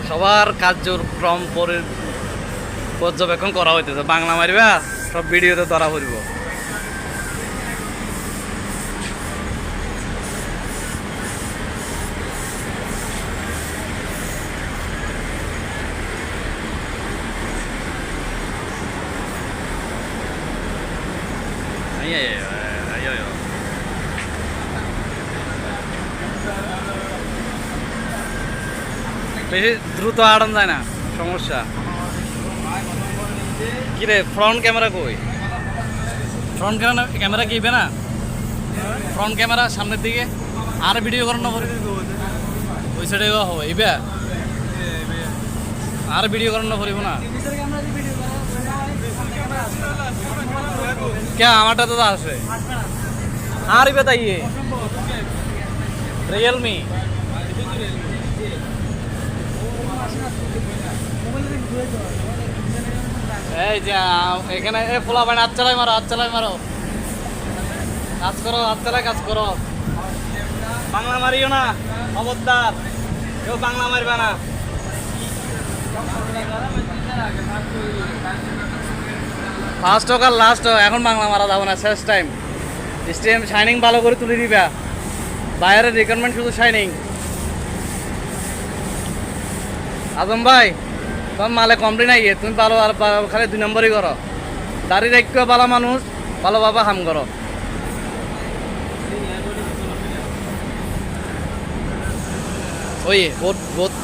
সবার কার্যক্রম পর্যবেক্ষণ করা হইতেছে। বাংলা মারিবা সব ভিডিওতে ধরা পড়ব। বেশি দ্রুত আড়ান যায় না, সমস্যা। কিরে ফ্রন্ট ক্যামেরা কই? ফ্রন্ট ক্যামেরা কি ইবে না? ফ্রন্ট ক্যামেরা সামনের দিকে আর ভিডিও করানো করে ওই সাইডে হবে ইবে আর ভিডিও করানো করিব না কে? আমারটা তো আছে আর ইবে তাই রিয়েলমি। এই যে এখানে ফোলা বান হাত চালাই মারো, হাত চালাই মারো, কাজ করো, হাত চালাই কাজ করো। বাংলা মারিও না, খবরদার কেউ বাংলা মারবে না। ফার্স্ট হোক আর লাস্ট হোক, এখন বাংলা মারা যাবো না, শেষ টাইম। স্টেম শাইনিং ভালো করে তুলে দিবা, বাইরের রিকোয়ারমেন্ট শুধু শাইনিং। আজম ভাই তোমার মালে কমপ্লেন আইয়ে, তুমি ভালো আর খালি 2 নম্বরই করো। দাড়ি রাখিও ভালো মানুষ, ভালো বাবা হাম করো। ওই বহুত